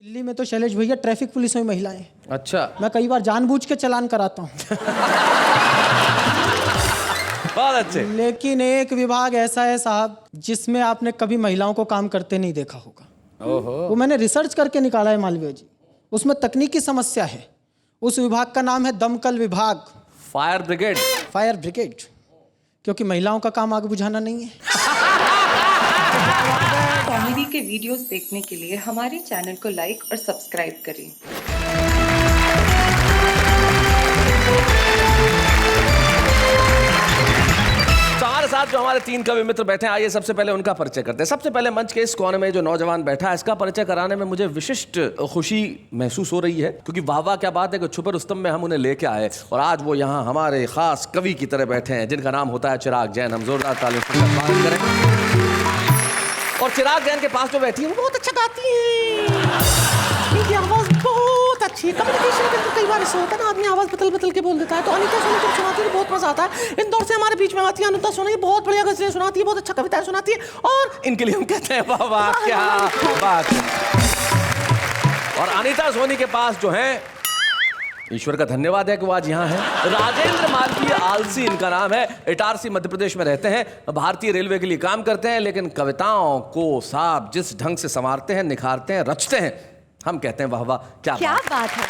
दिल्ली में तो शैलेश भैया ट्रैफिक पुलिस में महिलाएं। अच्छा, मैं कई बार जानबूझ के चालान कराता हूँ। बहुत अच्छे। लेकिन एक विभाग ऐसा है साहब जिसमें आपने कभी महिलाओं को काम करते नहीं देखा होगा। ओहो। वो मैंने रिसर्च करके निकाला है मालवीय जी। उसमें तकनीकी समस्या है। उस विभाग का नाम है दमकल विभाग, फायर ब्रिगेड। फायर ब्रिगेड, क्योंकि महिलाओं का काम आग बुझाना नहीं है। कॉमेडी के वीडियोस देखने के लिए हमारे चैनल को लाइक और सब्सक्राइब करें। तो हमारे साथ जो हमारे तीन कवि मित्र बैठे हैं, आइए सबसे पहले उनका परिचय करते हैं। सबसे पहले मंच के इस कोने में जो नौजवान बैठा है, इसका परिचय कराने में मुझे विशिष्ट खुशी महसूस हो रही है, क्योंकि वाह वाह क्या बात है कि छुपे रुस्तम में हम उन्हें लेके आए और आज वो यहाँ हमारे खास कवि की तरह बैठे हैं, जिनका नाम होता है चिराग जैन। हम जोरदार तालियों से स्वागत करें। और चिराग जैन के पास जो बैठी है वो बहुत अच्छा गाती है, इनकी आवाज बहुत अच्छी है। कम्युनिकेशन के अंदर कई बार ऐसा होता है ना, आदमी आवाज बदल बदल के बोल देता है। तो अनीता सोनी जब सुनाती है बहुत मजा आता है। इंदौर से हमारे बीच में आती है अनीता सोनी, बहुत बढ़िया गजलें सुनाती है, बहुत अच्छा कविताएं सुनाती है, और इनके लिए हम कहते हैं वाह वाह क्या बात है। और अनीता सोनी के पास जो है, ईश्वर का धन्यवाद है कि वो आज यहाँ है, राजेंद्र मालवीय आलसी इनका नाम है। इटारसी मध्य प्रदेश में रहते हैं, भारतीय रेलवे के लिए काम करते हैं, लेकिन कविताओं को साहब जिस ढंग से संवारते हैं, निखारते हैं, रचते हैं, हम कहते हैं वाह वाह क्या बात है।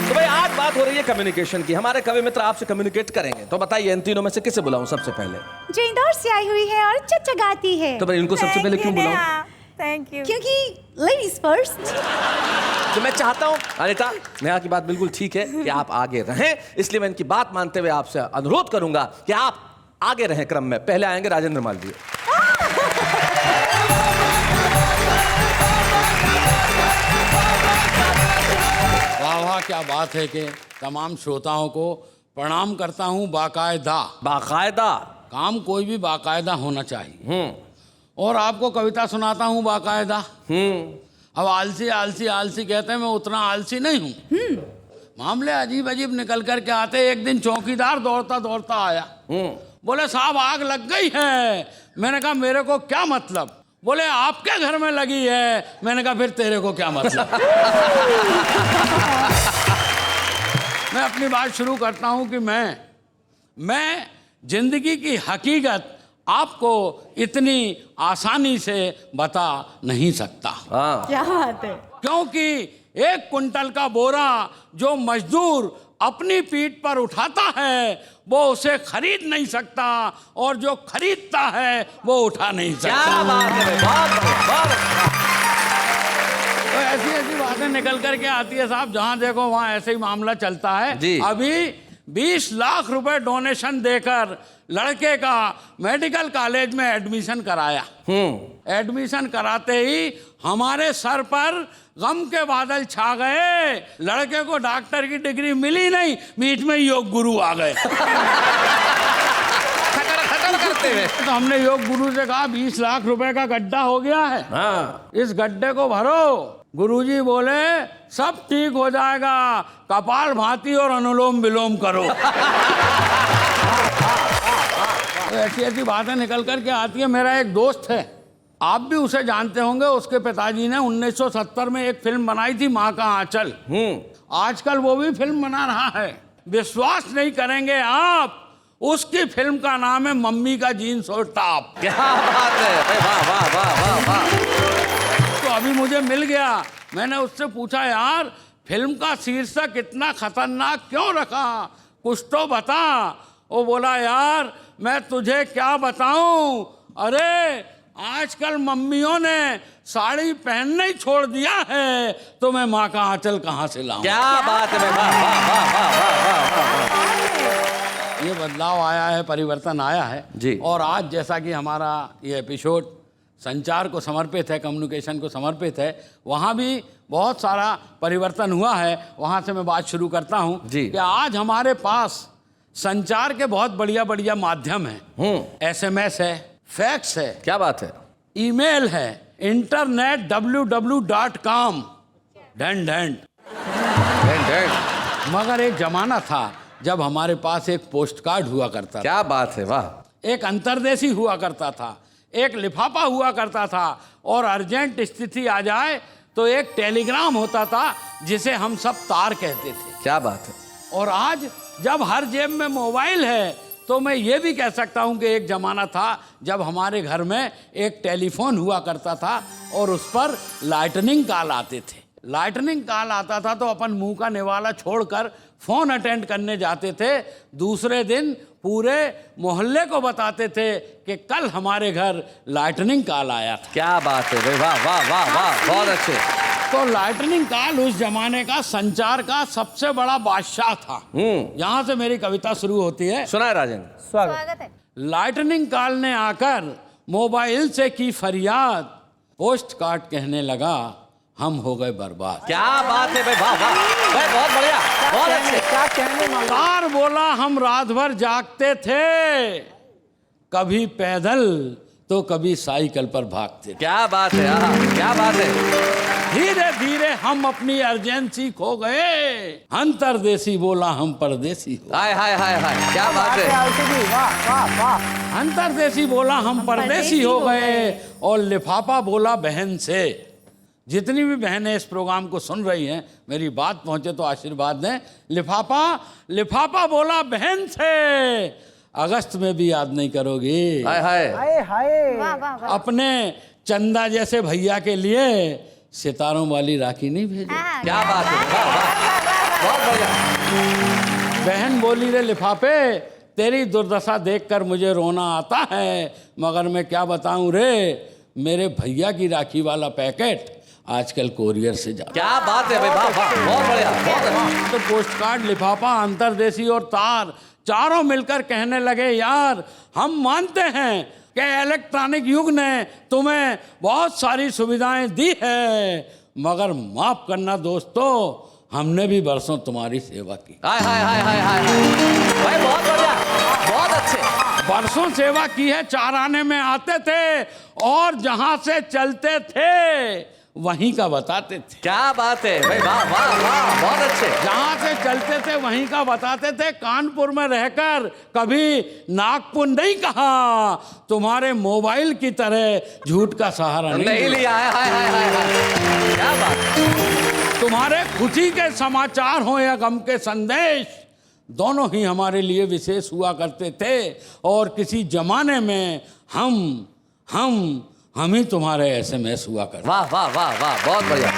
तो भाई आज बात हो रही है कम्युनिकेशन की। हमारे कवि मित्र आपसे कम्युनिकेट करेंगे, तो बताइए इन तीनों में से किसे बुलाऊं सबसे पहले? जो इंदौर से आई हुई है और अच्छा गाती है। तो भाई इनको सबसे पहले क्यों बुलाऊं? Thank you. क्योंकि लेडीज फर्स्ट। तो मैं चाहता हूं अनीता, नेहा की बात बिल्कुल ठीक है कि आप आगे रहें, इसलिए मैं इनकी बात मानते हुए आपसे अनुरोध करूंगा कि आप आगे रहें क्रम में। पहले आएंगे राजेंद्र मालवीय। वाह वाह क्या बात है कि तमाम श्रोताओं को प्रणाम करता हूँ। बाकायदा बाकायदा काम कोई भी बाकायदा होना चाहिए। और आपको कविता सुनाता हूँ बाकायदा। अब आलसी आलसी आलसी कहते हैं, मैं उतना आलसी नहीं हूँ। मामले अजीब अजीब निकल कर के आते। एक दिन चौकीदार दौड़ता दौड़ता आया, बोले साहब आग लग गई है। मैंने कहा मेरे को क्या मतलब? बोले आपके घर में लगी है। मैंने कहा फिर तेरे को क्या मतलब? मैं अपनी बात शुरू करता हूं कि मैं जिंदगी की हकीकत आपको इतनी आसानी से बता नहीं सकता। क्या बात है। क्योंकि 1 कुंटल का बोरा जो मजदूर अपनी पीठ पर उठाता है वो उसे खरीद नहीं सकता, और जो खरीदता है वो उठा नहीं सकता। क्या बात है, बहुत तो ऐसी ऐसी बातें निकल करके आती है साहब, जहां देखो वहां ऐसे ही मामला चलता है जी। अभी 20 लाख रुपए डोनेशन देकर लड़के का मेडिकल कॉलेज में एडमिशन कराया। एडमिशन कराते ही हमारे सर पर गम के बादल छा गए। लड़के को डॉक्टर की डिग्री मिली नहीं, बीच में योग गुरु आ गए। करते हुए तो हमने योग गुरु से कहा 20 लाख रुपए का गड्ढा हो गया है, इस गड्ढे को भरो। गुरुजी बोले सब ठीक हो जाएगा, कपाल भाती और अनुलोम विलोम करो। तो ऐसी ऐसी बातें निकल कर के आती है। मेरा एक दोस्त है, आप भी उसे जानते होंगे, उसके पिताजी ने 1970 में एक फिल्म बनाई थी माँ का आंचल। आजकल वो भी फिल्म बना रहा है। विश्वास नहीं करेंगे आप, उसकी फिल्म का नाम है मम्मी का जीन्स और टॉप। क्या बात है, वाह वाह वाह वाह वाह। तो अभी मुझे मिल गया, मैंने उससे पूछा यार फिल्म का शीर्षक इतना खतरनाक क्यों रखा, कुछ तो बता। वो बोला यार मैं तुझे क्या बताऊं, अरे आजकल मम्मियों ने साड़ी पहनना ही छोड़ दिया है, तो मैं माँ का आंचल कहाँ से लाऊं। क्या बात है, वाह वाह वाह वाह वाह। ये बदलाव आया है, परिवर्तन आया है जी। और आज जैसा कि हमारा ये एपिसोड संचार को समर्पित है, कम्युनिकेशन को समर्पित है, वहाँ भी बहुत सारा परिवर्तन हुआ है। वहाँ से मैं बात शुरू करता हूँ कि आज हमारे पास संचार के बहुत बढ़िया बढ़िया माध्यम हैं। SMS है, फैक्स है, क्या बात है, ईमेल है, इंटरनेट www.com मगर एक जमाना था जब हमारे पास एक पोस्ट कार्ड हुआ करता था। क्या बात है, वाह। एक अंतर्देशी हुआ करता था, एक लिफाफा हुआ करता था, और अर्जेंट स्थिति आ जाए तो एक टेलीग्राम होता था जिसे हम सब तार कहते थे। क्या बात है। और आज जब हर जेब में मोबाइल है तो मैं ये भी कह सकता हूँ कि एक ज़माना था जब हमारे घर में एक टेलीफोन हुआ करता था और उस पर लाइटनिंग कॉल आते थे। लाइटनिंग कॉल आता था तो अपन मुंह का निवाला छोड़कर फ़ोन अटेंड करने जाते थे। दूसरे दिन पूरे मोहल्ले को बताते थे कि कल हमारे घर लाइटनिंग कॉल आया था। क्या बात है भाई, वाह वाह वाह वाह, बहुत अच्छे। तो लाइटनिंग कॉल उस जमाने का संचार का सबसे बड़ा बादशाह था। यहाँ से मेरी कविता शुरू होती है। सुना है राजेंद्र। स्वागत है। लाइटनिंग कॉल ने आकर मोबाइल से की फरियाद, पोस्ट कार्ड कहने लगा हम हो गए बर्बाद। क्या बात है भाई, वाह वाह भाई, बहुत बढ़िया, बहुत अच्छे। क्या कहने मालूम। तार बोला हम रात भर जागते थे, कभी पैदल तो कभी साइकिल पर भागते। क्या बात है, क्या बात है। धीरे धीरे हम अपनी अर्जेंसी खो गए, अंतरदेशी बोला हम परदेसी हो। हाय हाय हाय हाय, क्या बात है। वाह वाह वाह। अंतरदेशी बोला हम परदेसी हो गए, और लिफाफा बोला बहन से। जितनी भी बहनें इस प्रोग्राम को सुन रही हैं, मेरी बात पहुंचे तो आशीर्वाद दें। लिफाफा बोला बहन से, अगस्त में भी याद नहीं करोगी। हाय हाय हाय हाय। वाह वाह वाह। अपने चंदा जैसे भैया के लिए सितारों वाली राखी नहीं भेजो। क्या बात है, वाह वाह, बहुत बढ़िया। बहन बोली रे लिफाफे, तेरी दुर्दशा देखकर मुझे रोना आता है, मगर मैं क्या बताऊं रे, मेरे भैया की राखी वाला पैकेट आजकल कोरियर से जा। क्या बात है भाई, वाह वाह, बहुत बढ़िया, बहुत अच्छा। तो पोस्ट कार्ड, लिफाफा, अंतरदेशी और तार चारों मिलकर कहने लगे यार हम मानते हैं कि इलेक्ट्रॉनिक युग ने तुम्हें बहुत सारी सुविधाएं दी है, मगर माफ करना दोस्तों, हमने भी बरसों तुम्हारी सेवा की। हाय हाय हाय हाय हाय भाई, बहुत बढ़िया, बहुत अच्छे। बरसों सेवा की है, चार आने में आते थे और जहां से चलते थे वहीं का बताते थे। क्या बात है भाई, वाह वाह वाह, बहुत अच्छे। जहां से चलते थे वहीं का बताते थे। कानपुर में रहकर कभी नागपुर नहीं कहा, तुम्हारे मोबाइल की तरह झूठ का सहारा नहीं लिया है। हाय हाय हाय हाय, क्या बात। तुम्हारे खुशी के समाचार हो या गम के संदेश, दोनों ही हमारे लिए विशेष हुआ करते थे। और किसी जमाने में हम ही तुम्हारे SMS हुआ करते। वाह वाह वाह वाह, बहुत बढ़िया।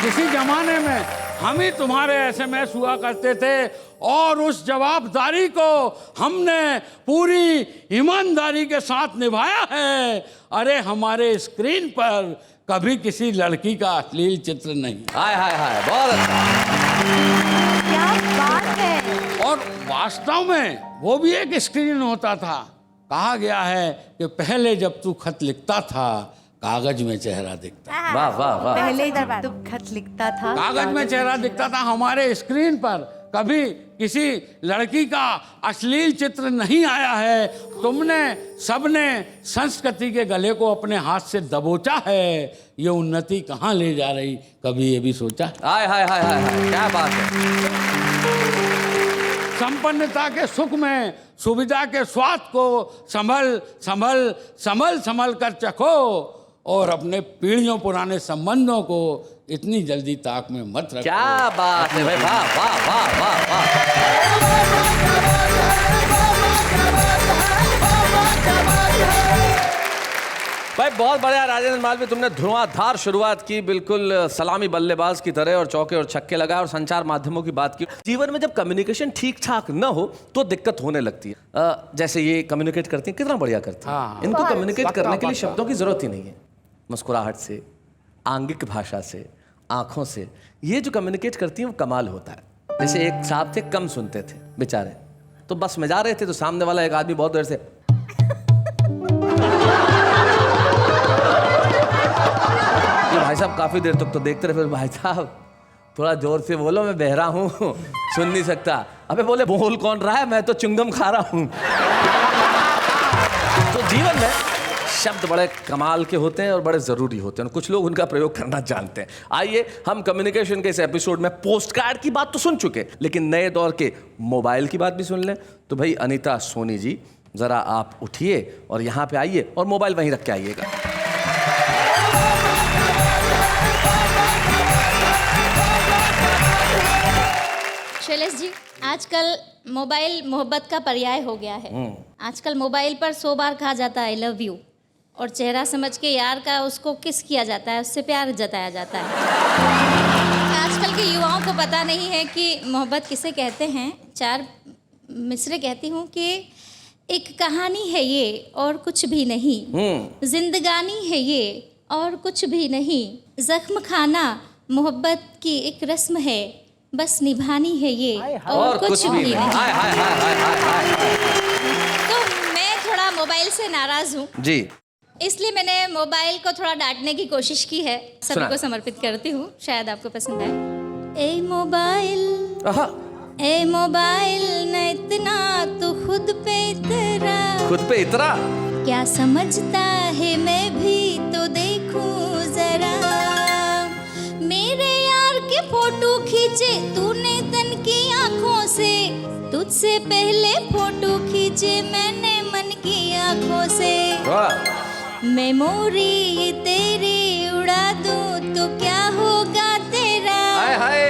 किसी जमाने में हम ही तुम्हारे SMS हुआ करते थे, और उस जवाबदारी को हमने पूरी ईमानदारी के साथ निभाया है। अरे हमारे स्क्रीन पर कभी किसी लड़की का अश्लील चित्र नहीं। हाय हाय हाय, बहुत अच्छा। क्या बात है। और वास्तव में वो भी एक स्क्रीन होता था। कहा गया है कि पहले जब तू खत लिखता था कागज में चेहरा दिखता। वाह वाह वाह। पहले जब तुम खत लिखता था कागज में चेहरा दिखता था, हमारे स्क्रीन पर कभी किसी लड़की का अश्लील चित्र नहीं आया है। तुमने सबने संस्कृति के गले को अपने हाथ से दबोचा है। ये उन्नति कहाँ ले जा रही, कभी ये भी सोचा? हाय हाय हाय हाय हाय, क्या बात है। संपन्नता के सुख में, सुविधा के स्वाद को संभल कर चखो, और अपने पीढ़ियों पुराने संबंधों को इतनी जल्दी ताक में मत रखो। क्या बात है भाई, वाह वाह वाह वाह वाह। भाई बहुत बढ़िया राजेंद्र मालवीय, तुमने धुआंधार शुरुआत की, बिल्कुल सलामी बल्लेबाज की तरह, और चौके और छक्के लगाए, और संचार माध्यमों की बात की। जीवन में जब कम्युनिकेशन ठीक ठाक न हो तो दिक्कत होने लगती है। जैसे ये कम्युनिकेट करती हैं, कितना बढ़िया करती हैं। हाँ। इनको कम्युनिकेट करने के लिए शब्दों की जरूरत ही नहीं है। मुस्कुराहट से, आंगिक भाषा से, आंखों से, ये जो कम्युनिकेट करती हैं वो कमाल होता है। जैसे एक साहब थे, कम सुनते थे बेचारे, तो बस में जा रहे थे तो सामने वाला एक आदमी बहुत देर से भाई साहब काफी देर तक तो देखते रहे। फिर भाई साहब थोड़ा जोर से बोलो, मैं बहरा हूँ, सुन नहीं सकता। अबे बोले बोल कौन रहा है, मैं तो चुंगम खा रहा हूँ। तो जीवन में शब्द बड़े कमाल के होते हैं और बड़े ज़रूरी होते हैं, कुछ लोग उनका प्रयोग करना जानते हैं। आइए हम कम्युनिकेशन के इस एपिसोड में पोस्ट कार्ड की बात तो सुन चुके, लेकिन नए दौर के मोबाइल की बात भी सुन लें। तो भाई अनीता सोनी जी, जरा आप उठिए और यहाँ पे आइए और मोबाइल वहीं रख के आइएगा। शैलेश जी, आजकल मोबाइल मोहब्बत का पर्याय हो गया है। आजकल मोबाइल पर 100 बार कहा जाता है आई लव यू, और चेहरा समझ के यार का उसको किस किया जाता है, उससे प्यार जताया जाता है। आजकल के युवाओं को पता नहीं है कि मोहब्बत किसे कहते हैं। 4 मिसरे कहती हूँ कि एक कहानी है ये और कुछ भी नहीं, जिंदगानी है ये और कुछ भी नहीं, जख्म खाना मोहब्बत की एक रस्म है, बस निभानी है ये और कुछ भी नहीं। तो मैं थोड़ा मोबाइल से नाराज हूँ जी, इसलिए मैंने मोबाइल को थोड़ा डांटने की कोशिश की है। सभी को समर्पित करती हूँ, शायद आपको पसंद आए। ए मोबाइल न इतना तो खुद पे इतरा, क्या समझता है मैं भी तो देखूं जरा, मेरे यार के फोटो खींचे तूने तन की आंखों से, तुझसे पहले फोटो खींचे मैंने मन की आंखों से, मेमोरी तेरी उड़ा दूं तो क्या होगा तेरा, हाय हाय,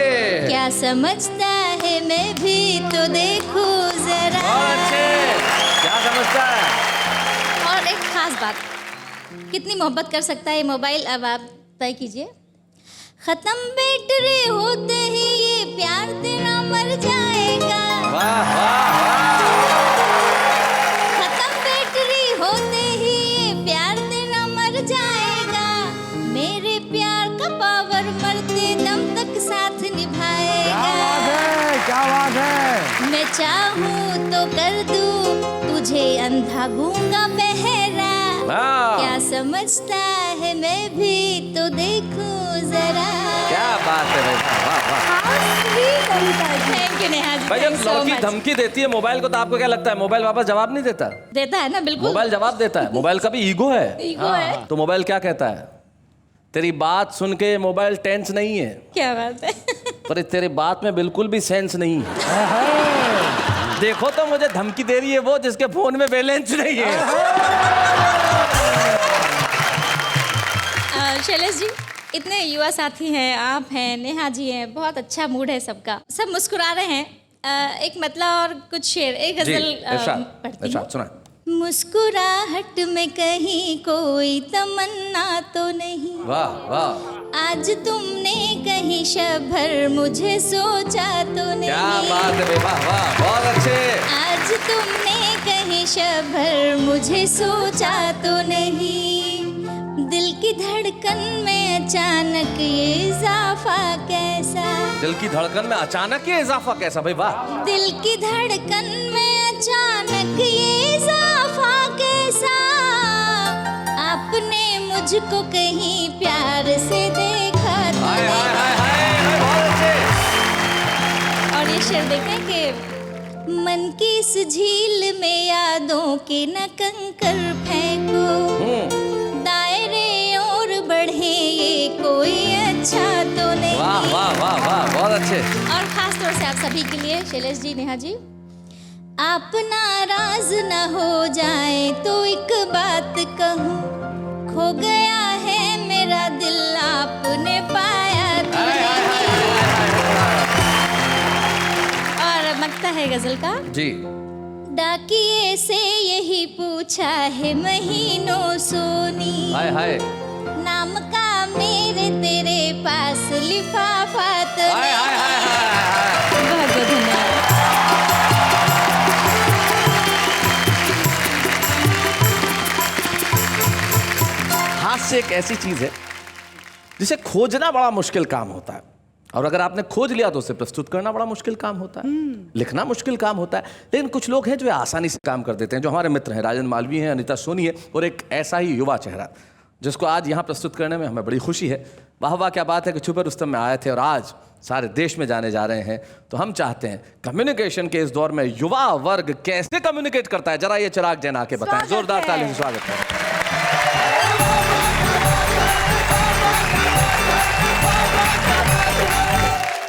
क्या समझता है मैं भी तो देखूं जरा। क्या समझता है? और एक खास बात, कितनी मोहब्बत कर सकता है ये मोबाइल, अब आप तय कीजिए। खत्म बैटरी होते ही ये प्यार तेरा मर जाएगा, वाह वाह वाह। खत्म बैटरी होते ही ये प्यार तेरा मर जाएगा, मेरे प्यार का पावर मरते दम तक साथ निभाएगा। क्या बात है। मैं चाहूँ तो कर दूँ तुझे अंधा गूंगा बहरा, क्या समझता है मैं भी तो देखूं जरा। क्या बात है भाई, वाह वाह। थैंक यू नेहा जी, भाई जब thank you so लड़की much। धमकी देती है मोबाइल को तो आपको क्या लगता है मोबाइल वापस जवाब नहीं देता? देता है ना, बिल्कुल मोबाइल जवाब देता है। मोबाइल का भी ईगो है। ईगो है। तो मोबाइल क्या कहता है? तेरी बात सुन के मोबाइल टेंस नहीं है, क्या बात है। पर तेरी बात में बिल्कुल भी सेंस नहीं है। देखो तो मुझे धमकी दे रही है वो जिसके फोन में बैलेंस नहीं है। शैलेश जी, इतने युवा साथी हैं, आप हैं, नेहा जी हैं, बहुत अच्छा मूड है सबका, सब मुस्कुरा रहे हैं। एक मतलब और कुछ शेर, एक गजल पढ़ती हूँ। सुना। मुस्कुराहट में कहीं कोई तमन्ना तो नहीं, वाह वाह। आज तुमने कहीं शभर मुझे सोचा तो नहीं, क्या बात है, वाह वाह, बहुत अच्छे। आज तुमने कहीं शभर मुझे सोचा तो नहीं, दिल की धड़कन में अचानक ये इजाफा कैसा, दिल की धड़कन में अचानक ये इजाफा कैसा भाई, वाह। दिल की धड़कन में अचानक ये इजाफा कैसा, आपने मुझको कहीं प्यार से देखा तो हाय हाय हाय हाय, बहुत अच्छे। और ये शेर देखें कि मन की इस झील में यादों के न कंकर फेंको, दायरे और बढ़े ये कोई अच्छा तो नहीं। वाह वाह वाह वाह, बहुत अच्छे। और खास तौर से आप सभी के लिए शैलेश जी, नेहा जी, आप नाराज न हो जाए तो एक बात कहूँ, खो गया है मेरा दिल आपने पाया तो नहीं। और मकता है गजल का जी। डाकिए से यही पूछा है महीनों सोनी, हाय हाय, नाम का मेरे तेरे पास लिफाफा तो हाय हाय हाय हाय। बहुत बहुत धन्यवाद। हास्य एक ऐसी चीज है जिसे खोजना बड़ा मुश्किल काम होता है, और अगर आपने खोज लिया तो उसे प्रस्तुत करना बड़ा मुश्किल काम होता है, लिखना मुश्किल काम होता है। लेकिन कुछ लोग हैं जो आसानी से काम कर देते हैं, जो हमारे मित्र हैं, राजन मालवी हैं, अनीता सोनी है, और एक ऐसा ही युवा चेहरा जिसको आज यहाँ प्रस्तुत करने में हमें बड़ी खुशी है। वाह वाह, क्या बात है कि छुपे रुस्तम में आए थे और आज सारे देश में जाने जा रहे हैं। तो हम चाहते हैं कम्युनिकेशन के इस दौर में युवा वर्ग कैसे कम्युनिकेट करता है, जरा ये चिराग जैन आके बताएं। जोरदार ताली से स्वागत करें।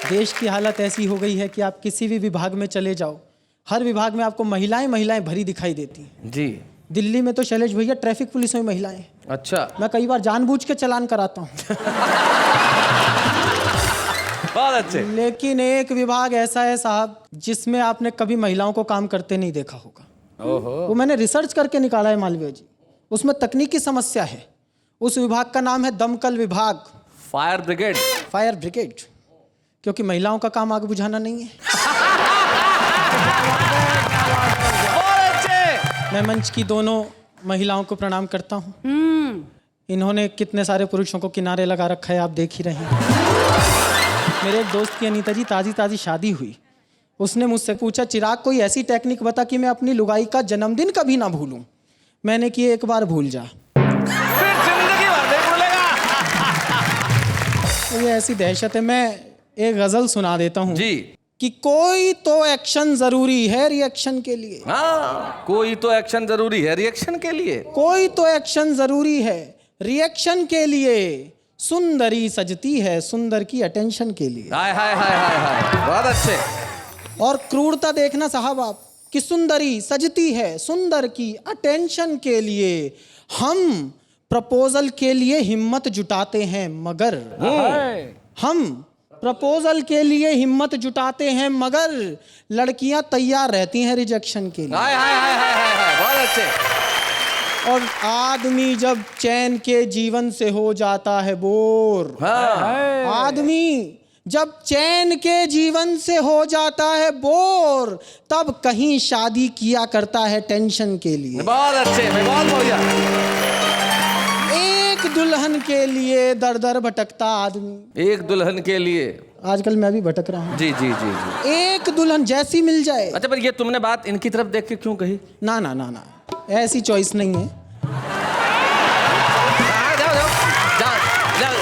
देश की हालत ऐसी हो गई है कि आप किसी भी विभाग में चले जाओ, हर विभाग में आपको महिलाएं महिलाएं भरी दिखाई देती हैं। जी। दिल्ली में तो शैलेश भैया ट्रैफिक पुलिस में महिलाएं हैं। अच्छा। मैं कई बार जानबूझ के चालान कराता हूँ। बहुत अच्छे। लेकिन एक विभाग ऐसा है साहब जिसमें आपने कभी महिलाओं को काम करते नहीं देखा होगा। ओहो। वो मैंने रिसर्च करके निकाला है मालवीय जी। उसमें तकनीकी समस्या है। उस विभाग का नाम है दमकल विभाग, फायर ब्रिगेड। फायर ब्रिगेड, क्योंकि महिलाओं का काम आग बुझाना नहीं है। बहुत अच्छे। मैं मंच की दोनों महिलाओं को प्रणाम करता हूँ। इन्होंने कितने सारे पुरुषों को किनारे लगा रखा है, आप देख ही रहे हैं। मेरे एक दोस्त की अनीता जी ताज़ी ताज़ी शादी हुई। उसने मुझसे पूछा, चिराग कोई ऐसी टेक्निक बता कि मैं अपनी लुगाई का जन्मदिन कभी ना भूलूं। मैंने कि एक बार भूल जा, फिर जिंदगी भर नहीं भूलेगा। तो ये ऐसी दहशत है। मैं एक गजल सुना देता हूँ जी। कि कोई तो एक्शन जरूरी है रिएक्शन के लिए। हाँ, कोई तो एक्शन जरूरी है रिएक्शन के लिए। कोई तो एक्शन जरूरी है रिएक्शन के लिए। सुंदरी सजती है सुंदर की अटेंशन के लिए। हाय हाय हाय हाय हाय, बहुत अच्छे। और क्रूरता देखना साहब आप कि सुंदरी सजती है सुंदर की अटेंशन के लिए। हम प्रपोजल के लिए हिम्मत जुटाते हैं मगर हम प्रपोजल के लिए हिम्मत जुटाते हैं मगर लड़कियां तैयार रहती हैं रिजेक्शन के लिए। हाय हाय हाय हाय हाय हाय, बहुत अच्छे। और आदमी जब चैन के जीवन से हो जाता है बोर, हाँ। आदमी जब चैन के जीवन से हो जाता है बोर, तब कहीं शादी किया करता है टेंशन के लिए। बहुत अच्छे, बहुत बढ़िया। एक दुल्हन के लिए दर दर भटकता आदमी। एक दुल्हन के लिए। आजकल मैं भी भटक रहा हूँ। जी जी जी जी। एक दुल्हन जैसी मिल जाए। अच्छा, पर ये तुमने बात इनकी तरफ देख के क्यों कही? ना ना ना ना, ऐसी चॉइस नहीं है। जाओ जाओ जाओ जाओ।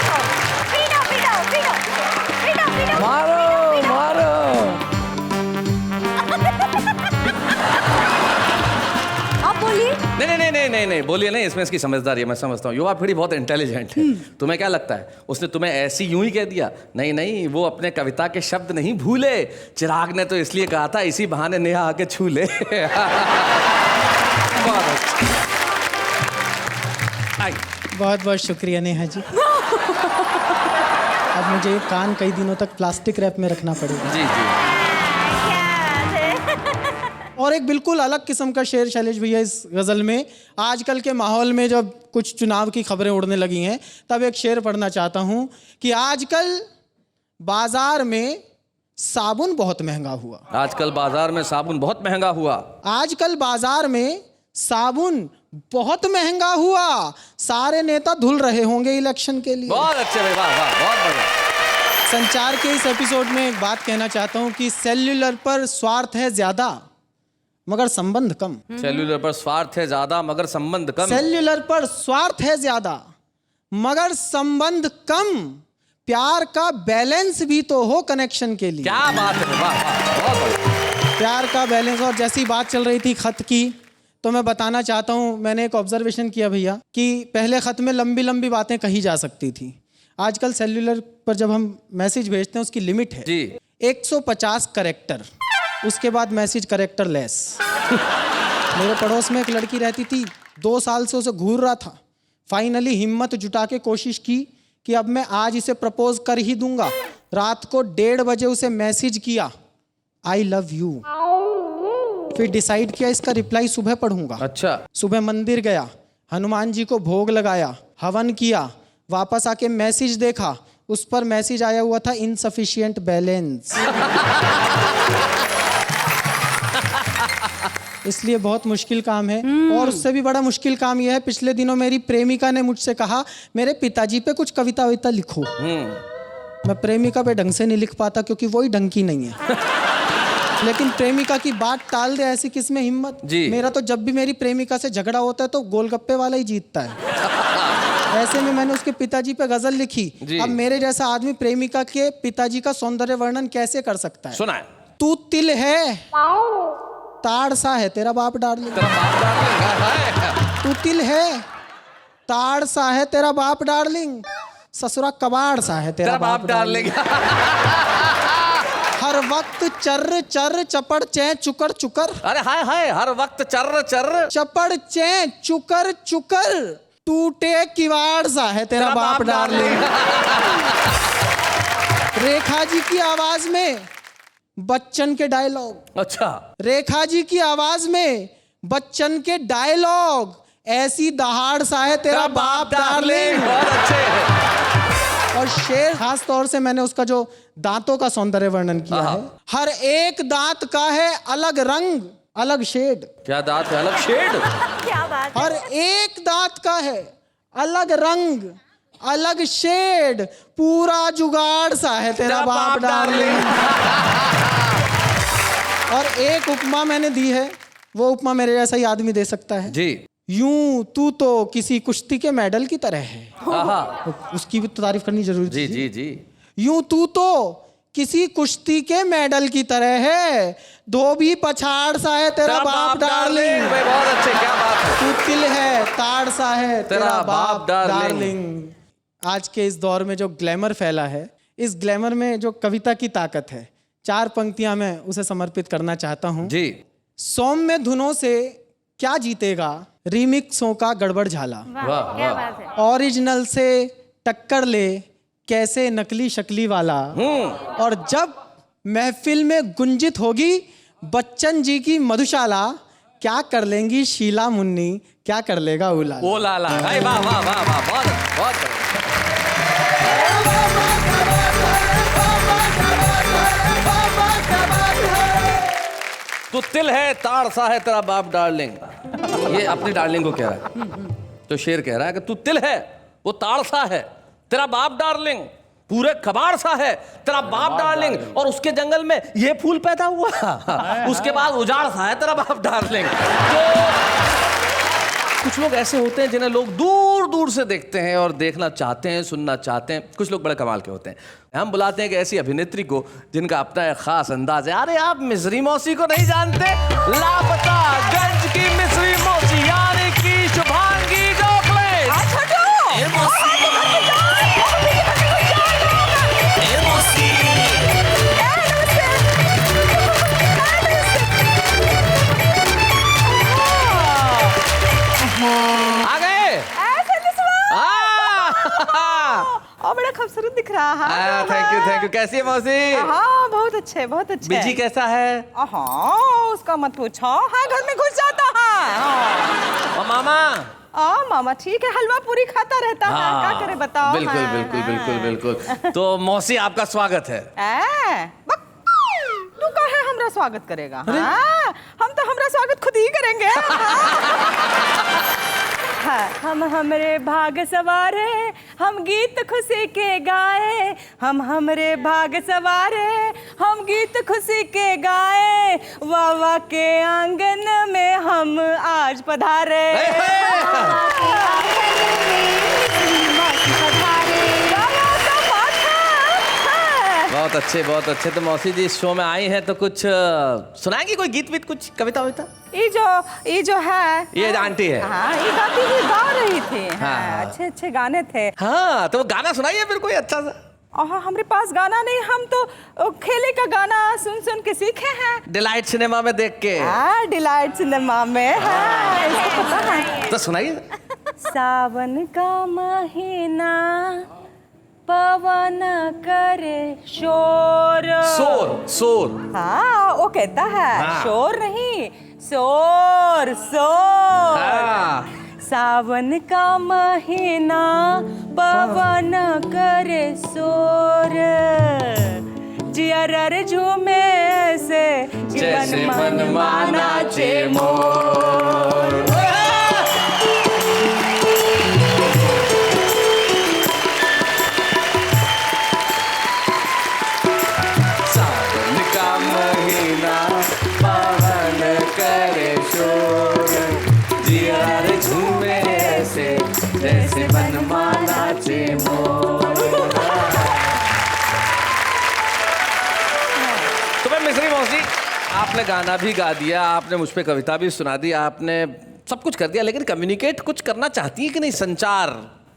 मारो मारो। आप बोलिए। नहीं नहीं नहीं नहीं नहीं बोलिए नहीं, इसमें इसकी समझदारी है, मैं समझता हूँ। युवा पीढ़ी बहुत इंटेलिजेंट है। तुम्हें क्या लगता है उसने तुम्हें ऐसी यूं ही कह दिया? नहीं नहीं, वो अपने कविता के शब्द नहीं भूले। चिराग ने तो इसलिए कहा था इसी बहाने नेहा आके छू ले। बहुत बहुत शुक्रिया नेहा जी। अब मुझे कान कई दिनों तक प्लास्टिक रैप में रखना पड़ेगा। जी जी। और एक बिल्कुल अलग किस्म का शेर शैलेश भैया इस गज़ल में। आजकल के माहौल में जब कुछ चुनाव की खबरें उड़ने लगी हैं, तब एक शेर पढ़ना चाहता हूँ कि आजकल बाजार में साबुन बहुत महंगा हुआ। आजकल बाजार में साबुन बहुत महंगा हुआ। आजकल बाजार में साबुन बहुत महंगा हुआ। सारे नेता धुल रहे होंगे इलेक्शन के लिए। बहुत अच्छे भाई, वाह वाह, बहुत बढ़िया। संचार के इस एपिसोड में एक बात कहना चाहता हूँ कि सेल्युलर पर स्वार्थ है ज्यादा मगर संबंध कम। सेल्युलर पर स्वार्थ है ज्यादा मगर संबंध कम। सेल्युलर पर स्वार्थ है ज्यादा मगर संबंध कम। प्यार का बैलेंस भी तो हो कनेक्शन के लिए। क्या बात है, वाह वाह, बहुत बढ़िया। प्यार का बैलेंस। और जैसी बात चल रही थी खत की, तो मैं बताना चाहता हूँ, मैंने एक ऑब्जर्वेशन किया भैया कि पहले खत में लंबी लंबी बातें कही जा सकती थी। आजकल सेल्युलर पर जब हम मैसेज भेजते हैं उसकी लिमिट है जी 150 करेक्टर, उसके बाद मैसेज करेक्टर लेस। मेरे पड़ोस में एक लड़की रहती थी, 2 साल से उसे घूर रहा था। फाइनली हिम्मत जुटा के कोशिश की कि अब मैं आज इसे प्रपोज कर ही दूंगा। रात को 1:30 बजे उसे मैसेज किया, आई लव यू। फिर डिसाइड किया इसका रिप्लाई सुबह पढ़ूंगा। अच्छा। सुबह मंदिर गया, हनुमान जी को भोग लगाया, हवन किया, वापस आके मैसेज देखा, उस पर मैसेज आया हुआ था इनसफिशिएंट बैलेंस। इसलिए बहुत मुश्किल काम है। और उससे भी बड़ा मुश्किल काम यह है, पिछले दिनों मेरी प्रेमिका ने मुझसे कहा मेरे पिताजी पे कुछ कविता वविता लिखो। मैं प्रेमिका पे ढंग से नहीं लिख पाता क्योंकि वही ढंग की नहीं है। लेकिन प्रेमिका की बात टाल दे, ऐसी किस में हिम्मत। मेरा तो जब भी मेरी प्रेमिका से झगड़ा होता है तो गोलगप्पे वाला ही जीतता है। ऐसे में मैंने उसके पिताजी पे गजल लिखी। अब मेरे जैसा आदमी प्रेमिका के पिताजी का सौंदर्य वर्णन कैसे कर सकता है। सुना है। तू तिल है ताड़ सा है तेरा बाप डार्लिंग। तू तिल है ताड़ सा है तेरा बाप डार्लिंग, ससुरा कबाड़ सा है तेरा बाप डार्लिंग। हर वक्त चर्र चर्र चपड़ चै चुकर चुकर, अरे हाय हाय, हर वक्त चर्र चर्र चपड़ चै चुकर चुकर, टूटे किवाड़ सा है तेरा बाप डार्लिंग। रेखा जी की आवाज में बच्चन के डायलॉग, अच्छा, रेखा जी की आवाज में बच्चन के डायलॉग, ऐसी दहाड़ सा है तेरा बाप डार्लिंग। बहुत अच्छे हैं। और शेर खास तौर से मैंने उसका जो दांतों का सौंदर्य वर्णन किया है, हर एक दांत का है अलग रंग अलग शेड, क्या दांत है अलग शेड, क्या बात है। हर एक दांत का है अलग रंग अलग शेड, पूरा जुगाड़ सा है तेरा बाप डार्लिंग। और एक उपमा मैंने दी है, वो उपमा मेरे जैसा ही आदमी दे सकता है। जी। यूं तू तो किसी कुश्ती के मेडल की तरह है, आहा, उसकी भी तो तारीफ करनी जरूरी जी थी। जी जी। यूं तू तो किसी कुश्ती के मेडल की तरह है, धोबी पछाड़ सा है तेरा बाप डार्लिंग। भाई बहुत अच्छे, क्या बात है। तू तिल है ताड़ सा है तेरा बाप डार्लिंग। डार्लिंग। आज के इस दौर में जो ग्लैमर फैला है, इस ग्लैमर में जो कविता की ताकत है, 4 पंक्तियां मैं उसे समर्पित करना चाहता हूं। जी। सौम्य धुनों से क्या जीतेगा, रीमिक्सों का गड़बड़ झाला, वाह क्या वाह। बात है। ओरिजिनल से टक्कर ले कैसे नकली शक्ली वाला, और जब महफिल में गुंजित होगी बच्चन जी की मधुशाला, क्या कर लेंगी शीला मुन्नी, क्या कर लेगा उला। ओ लाला, भाई वाह वाह वाह वाह, बहुत बहुत बढ़िया। तू तिल है ताड़ सा है तेरा बाप डार्लिंग, ये अपनी डार्लिंग को कह रहा है। तो शेर कह रहा है कि तू तिल है वो ताड़ सा है तेरा बाप डार्लिंग, पूरे कबाड़ सा है तेरा बाप डार्लिंग, और उसके जंगल में ये फूल पैदा हुआ, उसके बाद उजाड़ सा है तेरा बाप डार्लिंग। तो कुछ लोग ऐसे होते हैं जिन्हें लोग दूर दूर से देखते हैं और देखना चाहते हैं, सुनना चाहते हैं। कुछ लोग बड़े कमाल के होते हैं। हम बुलाते हैं कि ऐसी अभिनेत्री को जिनका अपना एक खास अंदाज है। अरे आप मिस्री मौसी को नहीं जानते? लापता गंज की मिस्री मौसी यानी कि शुभांगी गोखले। आ गए? बड़ा खूबसूरत दिख रहा है। Thank you. कैसी है मौसी? हाँ बहुत अच्छे बहुत अच्छे। बीजी कैसा है? हाँ उसका मत पूछो, हाँ घर में घुस जाता है। और मामा? मामा ठीक है, हलवा पूरी खाता रहता है। क्या करे बताओ। बिल्कुल हाँ, बिल्कुल हाँ। बिल्कुल बिल्कुल। तो मौसी आपका स्वागत है। तू कहे हमरा स्वागत करेगा? हाँ, हम तो हमरा स्वागत खुद ही करेंगे। हाँ, हम हमरे भाग सवारे, हम गीत खुशी के गाए, हम हमरे भाग सवारे, हम गीत खुशी के गाए, वावा के आंगन में हम आज पधारे। बहुत अच्छे। तो मौसी जी इस शो में आई हैं तो कुछ सुनाएंगी, कोई गीत वीत, कुछ कविता विता? ये जो है ये आंटी है। हाँ, ये गाती हुई गा रही थी। हाँ। अच्छे अच्छे गाने थे। हाँ, तो वो गाना सुनाइए फिर कोई अच्छा सा। हमारे पास गाना नहीं, हम तो खेले का गाना सुन सुन के सीखे हैं। डिलाइट सिनेमा में देख के। हाँ, डिलाइट सिनेमा में। हाँ, इसको पता है। तो सुनाइए। सावन का महीना पवन करे शोर। शोर। हाँ, वो कहता है हाँ। शोर नहीं, शोर शोर। हाँ। सावन का महीना पवन करे शोर, जियर झूमे से जैसे मन माना चे मोर। सावन का महीना पवन करे शोर, जियर झूमे ऐसे जैसे मन माना चे मोर। तो मैं मिस्री मौसी, आपने गाना भी गा दिया, आपने मुझ पे कविता भी सुना दी, आपने सब कुछ कर दिया, लेकिन कम्युनिकेट कुछ करना चाहती है कि नहीं? संचार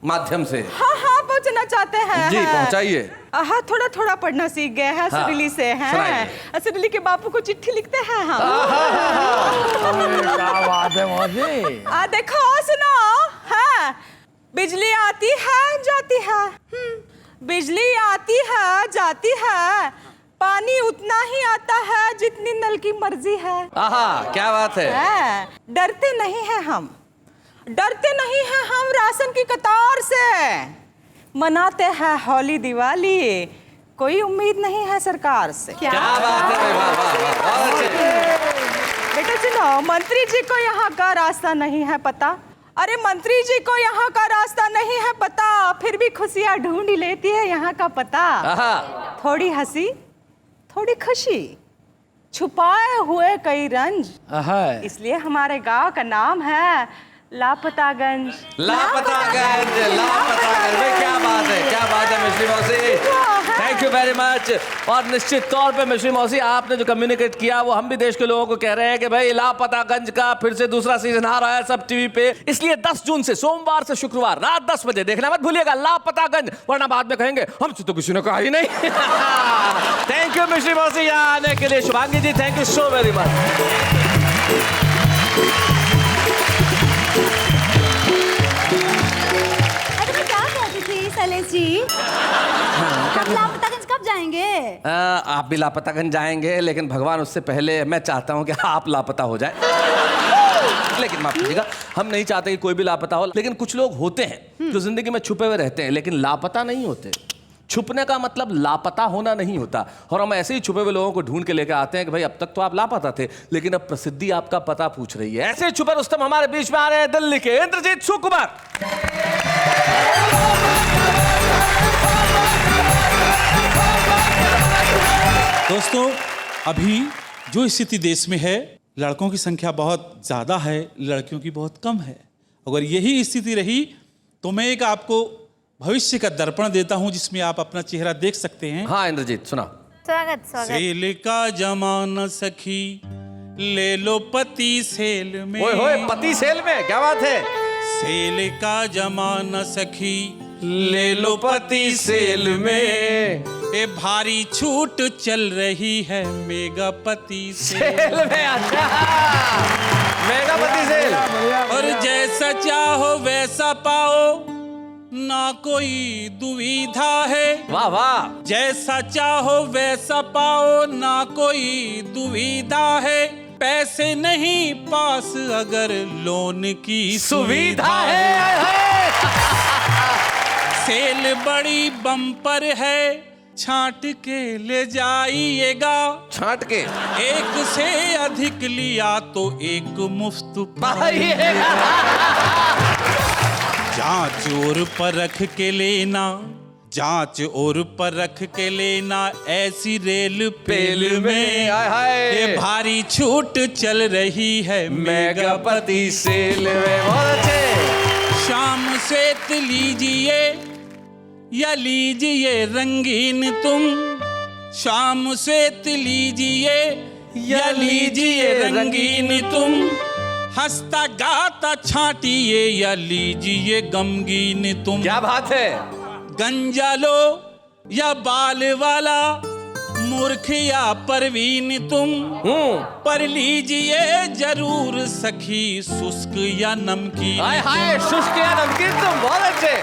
माध्यम से। हाँ हाँ पहुंचना चाहते हैं। जी पहुंचाइए। हाँ थोड़ा थोड़ा पढ़ना सीख गए हैं। हाँ, असरली से हैं। सुनाइए। असरली के बापू को चिट्ठी लिखते हैं हम। क्या बात है मौसी। देखो सुनो। हाँ बिजली आती है जाती है। बिजली आती है जाती है, पानी उतना ही आता है जितनी नल की मर्जी है। आहा क्या बात है। डरते नहीं हैं हम, डरते नहीं हैं हम राशन की कतार से। मनाते हैं होली दिवाली, कोई उम्मीद नहीं है सरकार से। क्या बात है। वाह वाह वाह बहुत अच्छे। बेटा सुनो, मंत्री जी को यहाँ का रास्ता नहीं है पता। अरे मंत्री जी को यहाँ का रास्ता नहीं है पता, फिर भी खुशियाँ ढूंढ लेती है यहाँ का पता। थोड़ी हंसी थोड़ी खुशी, छुपाए हुए कई रंज, इसलिए हमारे गांव का नाम है लापतागंज। लापतागंज, लापतागंज। भाई क्या बात है, क्या बात है मिश्री मौसी। Thank you very much. और निश्चित तौर पे मिश्री मौसी आपने जो कम्युनिकेट किया वो हम भी देश के लोगों को कह रहे हैं कि भाई लापतागंज का फिर से दूसरा सीजन आ रहा है सब टीवी पे। इसलिए 10 जून से सोमवार से शुक्रवार रात 10 बजे देखना मत भूलिएगा लापतागंज, वरना बाद में कहेंगे हमसे तो किसी ने कहा ही नहीं। थैंक यू मिश्री मौसी यहाँ आने के लिए। Shubhangi ji thank you so very much. Shailesh ji आप लापतागंज कब जाएंगे? आप भी लापतागंज जाएंगे, लेकिन भगवान उससे पहले मैं चाहता हूं कि आप लापता हो जाए। लेकिन माफ कीजिएगा, हम नहीं चाहते कि कोई भी लापता हो, लेकिन कुछ लोग होते हैं जो जिंदगी में छुपे हुए रहते हैं लेकिन लापता नहीं होते। छुपने का मतलब लापता होना नहीं होता। और हम ऐसे ही छुपे हुए लोगों को ढूंढ के लेकर आते हैं कि भाई अब तक तो आप लापता थे, लेकिन अब प्रसिद्धि आपका पता पूछ रही है। ऐसे छुपे रुस्तम हमारे बीच में आ रहे हैं दिल्ली के इंद्रजीत सुकुमार। दोस्तों अभी जो स्थिति देश में है, लड़कों की संख्या बहुत ज़्यादा है, लड़कियों की बहुत कम है। अगर यही स्थिति रही तो मैं एक आपको भविष्य का दर्पण देता हूं जिसमें आप अपना चेहरा देख सकते हैं। हाँ इंद्रजीत सुना। स्वागत स्वागत। सेल का जमाना सखी ले लो पति सेल में। ओए होए पति सेल में, क्या बात है। सेल का जमाना सखी ले लो पति सेल में, ए भारी छूट चल रही है मेगापति सेल में। अच्छा मेगापति सेल। और जैसा चाहो वैसा पाओ, ना कोई दुविधा है। वाह वाह। जैसा चाहो वैसा पाओ, ना कोई दुविधा है। पैसे नहीं पास अगर लोन की सुविधा है। सेल बड़ी बम्पर है, छांट के ले जाइएगा। छांट के एक से अधिक लिया तो एक मुफ्त पाइएगा। जांच और परख के लेना, जांच और परख के लेना, ऐसी रेल पेल में ये भारी छूट चल रही है मेगापति सेल में। बहुत अच्छे। शाम श्वेत लीजिए या लीजिए रंगीन तुम, शाम श्वेत लीजिए या लीजिए रंगीन तुम, हंसता गाता छाटिए या लीजिए गमगीन तुम। क्या बात है। गंजा लो या बाल वाला, मूर्ख या परवीन तुम, पर लीजिए जरूर सखी शुष्क या नमकीन। हाय हाय शुष्क या नमकीन तुम। बहुत अच्छे।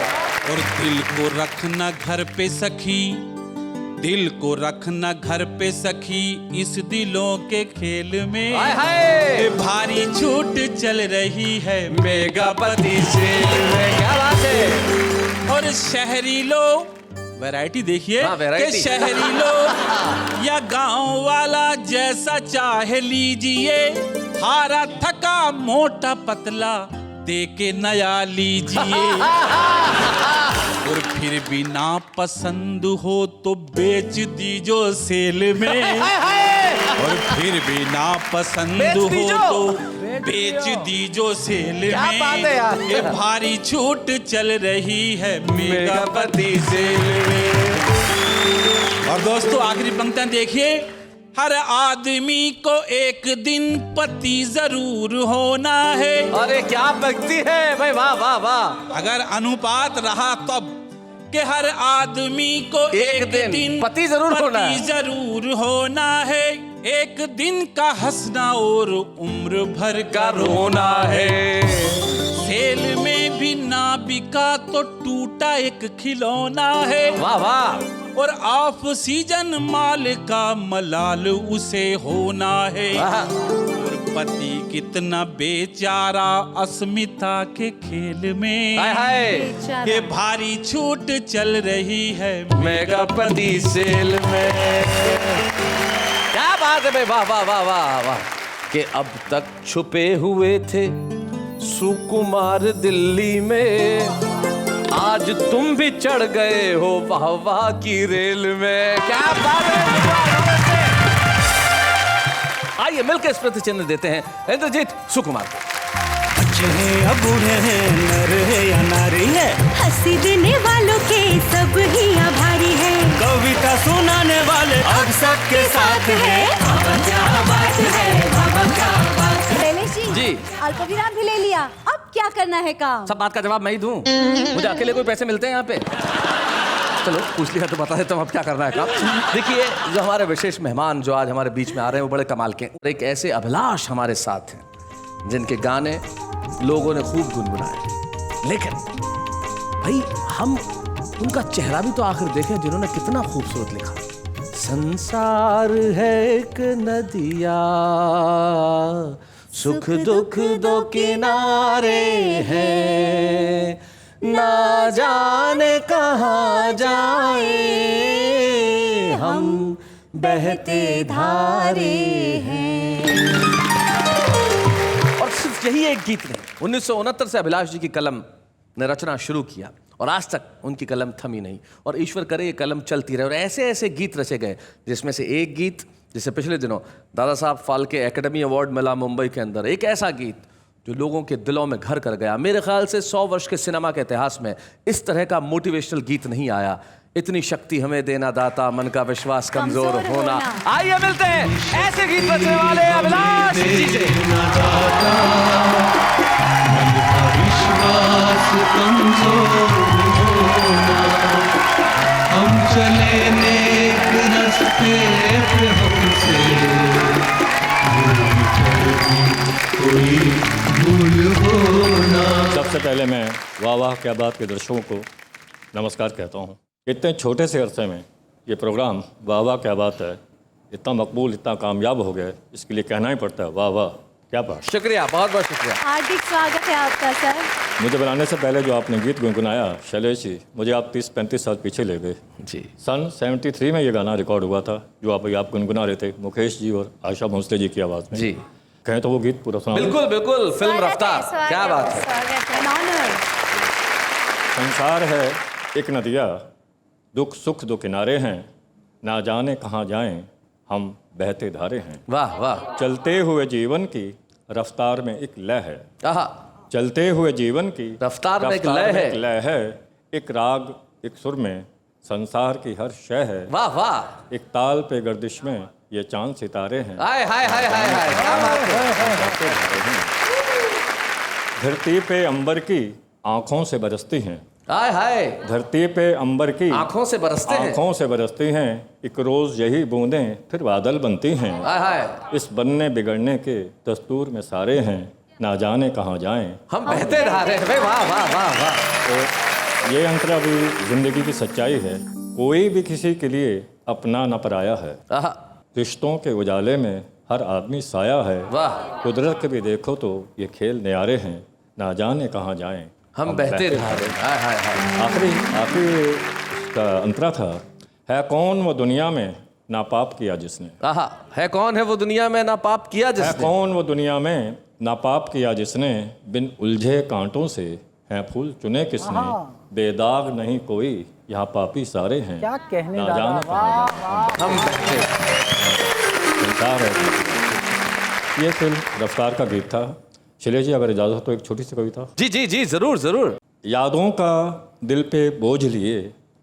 और दिल को रखना घर पे सखी, दिल को रखना घर पे सखी, इस दिलों के खेल में हाय हाय भारी छूट चल रही है मेगापति सेल में। क्या बात है। और शहरी लोग वैरायटी देखिए वैरायटी। कि शहरी लोग या गांव वाला जैसा चाहे लीजिए, हारा थका मोटा पतला दे के नया लीजिए। और फिर भी ना पसंद हो तो बेच दीजो सेल में। और फिर भी ना पसंद हो तो बेच दीजो सेल में। बात है यार। ये भारी छूट चल रही है मेगापति सेल में। और दोस्तों आखिरी पंक्तियां देखिए हर आदमी को एक दिन पति जरूर होना है। अरे क्या भक्ति है भाई, वाह वाह वाह। अगर अनुपात रहा तब कि हर आदमी को एक दिन पति जरूर होना है। पति जरूर होना है। एक दिन का हंसना और उम्र भर का रोना है। सेल में भी ना बिका तो टूटा एक खिलौना है। वाह वाह। और ऑफ सीजन माल का मलाल उसे होना है। और पति कितना बेचारा अस्मिता के खेल में। हाय हाय। ये भारी छूट चल रही है मेगा पति सेल में। क्या बात है भाई, वाह वाह वाह वाह वाह। कि अब तक छुपे हुए थे सुकुमार दिल्ली में, आज तुम भी चढ़ गए हो वाह वाह की रेल में। क्या बात है। आइए मिलकर इस प्रति चिन्ह देते हैं इंद्रजीत सुकुमार को। बच्चे हैं या बूढ़े हैं, नर है या नारी है, हंसी देने वालों के सब ही आभारी है। कविता सुनाने वाले अब सबके साथ है। बाबा क्या बात है, बाबा क्या बात है। शैलेश जी। अल्पविराम भी ले लिया, अब क्या करना है काम? सब बात का जवाब मैं ही दूं? मुझे अकेले कोई पैसे मिलते हैं यहाँ पे? चलो पूछ लिया तो बता देता हूँ अब क्या करना है काम। देखिए, जो हमारे विशेष मेहमान जो आज हमारे बीच में आ रहे हैं वो बड़े कमाल के। एक ऐसे अभिलाष हमारे साथ हैं जिनके गाने लोगों ने खूब गुनगुनाए, लेकिन भाई हम उनका चेहरा भी तो आखिर देखें जिन्होंने कितना खूबसूरत लिखा। संसार है एक नदिया, सुख दुख दो किनारे हैं, ना जाने कहाँ जाए हम बहते धारे हैं। और सिर्फ यही एक गीत नहीं, 1969 से अभिलाष जी की कलम ने रचना शुरू किया और आज तक उनकी कलम थमी नहीं। और ईश्वर करे ये कलम चलती रहे। और ऐसे ऐसे गीत रचे गए जिसमें से एक गीत, जैसे पिछले दिनों दादा साहब फाल्के एकेडमी अवार्ड मिला मुंबई के अंदर, एक ऐसा गीत जो लोगों के दिलों में घर कर गया। मेरे ख्याल से 100 वर्ष के सिनेमा के इतिहास में इस तरह का मोटिवेशनल गीत नहीं आया। इतनी शक्ति हमें देना दाता, मन का विश्वास कमजोर होना। आइए मिलते हैं ऐसे गीत रचने वाले अभिलाष जी से। हम चले नेक रास्ते पे, हमसे कोई भूल होना। सबसे पहले मैं वाह वाह क्या बात के दर्शकों को नमस्कार कहता हूँ। इतने छोटे से अरसे में ये प्रोग्राम वाह वाह क्या बात है इतना मकबूल, इतना कामयाब हो गया, इसके लिए कहना ही पड़ता है वाह वाह क्या बात। शुक्रिया, बहुत बहुत शुक्रिया। हार्दिक स्वागत है आपका सर। मुझे बनाने से पहले जो आपने गीत गुनगुनाया शैलेश जी, मुझे आप 30-35 साल पीछे ले गए जी। सन 73 में ये गाना रिकॉर्ड हुआ था जो आप गुनगुना रहे थे मुकेश जी और आशा भोसले जी की आवाज़ में जी। कहें तो वो गीत पूरा सुना। बिल्कुल बिल्कुल, फिल्म रफ्तार। क्या बात है। संसार है एक नदिया, दुख सुख दो किनारे हैं, ना जाने कहाँ जाएं हम बहते धारे हैं। वाह वाह। चलते हुए जीवन की रफ्तार में एक लय है। आहा। चलते हुए जीवन की रफ्तार में एक लय है। एक राग एक सुर में संसार की हर शय है। वाह वाह। एक ताल पे गर्दिश में ये चांद सितारे हैं। हाय हाय हाय हाय हाय, क्या बात है। धरती पे अंबर की आंखों से बरसती हैं। हाय हाय। धरती पे अंबर की आंखों से बरसते हैं। आंखों से बरसती हैं। एक रोज यही बूंदें फिर बादल बनती हैं। हाय हाय। इस बनने बिगड़ने के दस्तूर में सारे हैं, ना जाने कहाँ जाएं हम बहते धारे हैं। वाह वाह वाह वाह। तो ये अंतरा भी जिंदगी की सच्चाई है। कोई भी किसी के लिए अपना न पराया है। रिश्तों के उजाले में हर आदमी साया है। वाह। कुदरत के भी देखो तो ये खेल न्यारे हैं, ना जाने कहाँ जाएं हम बहते धारे। हाय हाय हाय। आखिरी इसका अंतरा था, है कौन वो दुनिया में ना पाप किया जिसने। आहा। है कौन है वो दुनिया में ना पाप किया जिसने। है कौन वो दुनिया में ना पाप किया जिसने, बिन उलझे कांटों से हैं फूल चुने किसने। बेदाग नहीं कोई यहाँ पापी सारे हैं, क्या कहने ना जाने कहाँ जाएं हम बहते। संसार है। ये फिल्म रफ्तार का गीत था। शैलेश जी अगर इजाज़त हो तो एक छोटी सी कविता। जी जी जी, जरूर जरूर। यादों का दिल पे बोझ लिए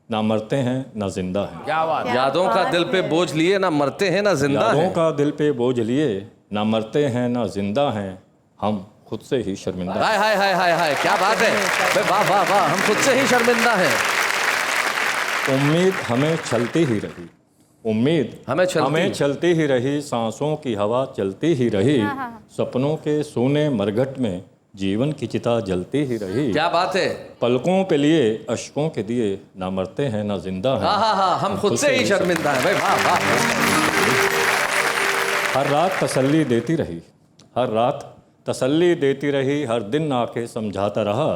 ना मरते हैं ना जिंदा हैं। क्या बात है। यादों का दिल पे बोझ लिए ना मरते हैं ना जिंदा यादों हैं। का दिल पे बोझ लिए ना मरते हैं ना जिंदा हैं, हम खुद से ही शर्मिंदा हैं। हाय हाय हाय हाय हाय, क्या बात है भाई, वाह वाह वाह, हम खुद से ही शर्मिंदा हैं। उम्मीद हमें चलती ही रही, उम्मीद हमें चलती ही रही, सांसों की हवा चलती ही रही, सपनों के सोने मरघट में जीवन की चिता जलती ही रही। क्या बात है। पलकों पे लिए अश्कों के दिए, ना मरते हैं ना जिंदा हैं। हाँ हाँ हाँ, हम खुद से ही शर्मिंदा हैं भाई, वाह वाह। हर रात तसल्ली देती रही, हर रात तसल्ली देती रही, हर दिन आके समझाता रहा,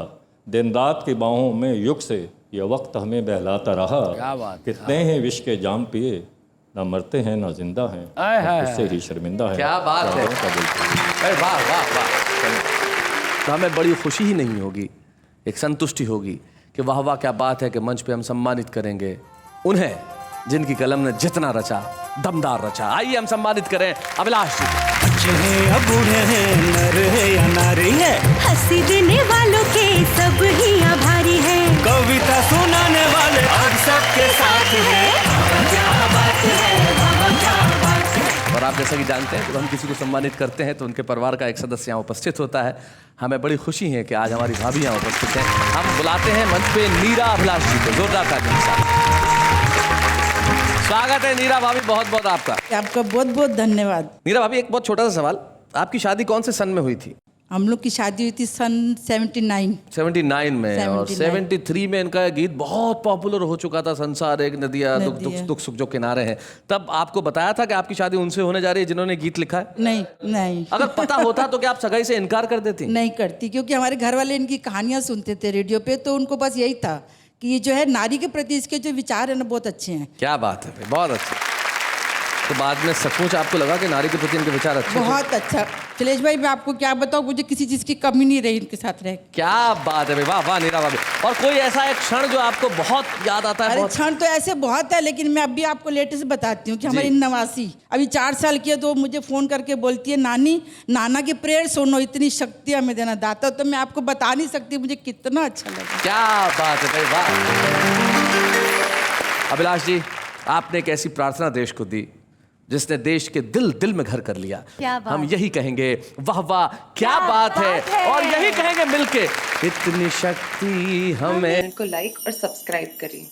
दिन रात की बाहों में युग से ये वक्त हमें बहलाता रहा। क्या बात। कितने ही विष के जाम पिए, ना मरते हैं ना जिंदा हैं, खुद से ही शर्मिंदा है। क्या बात है भाई, वाह वाह वाह। तो हमें बड़ी खुशी ही नहीं होगी, एक संतुष्टि होगी कि वाह वाह क्या बात है कि मंच पे हम सम्मानित करेंगे उन्हें जिनकी कलम ने जितना रचा, दमदार रचा। आइए हम सम्मानित करें अभिलाष जी। बच्चे हैं या बूढ़े हैं, नर है या नारी है, हंसी देने वालों के सब ही आभारी है, कविता सुनाने वाले अब सबके साथ है। क्या बात है, क्या बात है। और आप जैसा कि जानते हैं जब हम किसी को सम्मानित करते हैं तो उनके परिवार का एक सदस्य यहाँ उपस्थित होता है। हमें बड़ी खुशी है कि आज हमारी भाभी यहाँ उपस्थित हैं। हम बुलाते हैं मंच पे नीरा अभिलाष जी को, जोरदार तालियों के साथ स्वागत है। नीरा भाभी, बहुत बहुत आपका बहुत बहुत धन्यवाद। नीरा भाभी, एक बहुत छोटा सा सवाल, आपकी शादी कौन से सन में हुई थी? हम लोग की शादी हुई थी सन 79 में, और 73 में इनका गीत बहुत पॉपुलर हो चुका था, संसार एक नदिया दुख दुख दुख सुख जो किनारे हैं। तब आपको बताया था कि आपकी शादी उनसे होने जा रही है जिन्होंने गीत लिखा है? नहीं नहीं। अगर पता होता तो क्या आप सगाई से इनकार कर देती? नहीं करती, क्योंकि हमारे घर वाले इनकी कहानियां सुनते थे रेडियो पे, तो उनको बस यही था कि ये जो है नारी के प्रति इसके जो विचार है ना बहुत अच्छे हैं। क्या बात है भाई, बहुत अच्छे। तो बाद में सचमुच आपको लगा कि नारी के प्रति इनके विचार अच्छे बहुत अच्छा। शैलेश भाई, मैं आपको क्या बताऊं, मुझे किसी चीज की कमी नहीं रही इनके साथ रह। क्या बात है भाई, वाह वाह नीरा भाभी। और कोई ऐसा एक क्षण जो आपको बहुत याद आता है? अरे क्षण तो ऐसे बहुत है, लेकिन मैं अभी आपको लेटेस्ट बताती हूँ कि हमारी नवासी अभी 4 साल की है, तो मुझे फोन करके बोलती है, नानी नाना की प्रेयर सुनो, इतनी शक्ति हमें देना दाता। तो मैं आपको बता नहीं सकती मुझे कितना अच्छा लगा। क्या बात है भाई, वाह। अभिलाष जी, आपने एक ऐसी प्रार्थना देश को दी जिसने देश के दिल दिल में घर कर लिया। हम यही कहेंगे, वाह वाह क्या बात है, और यही कहेंगे मिलके, इतनी शक्ति हमें। को लाइक और सब्सक्राइब करें।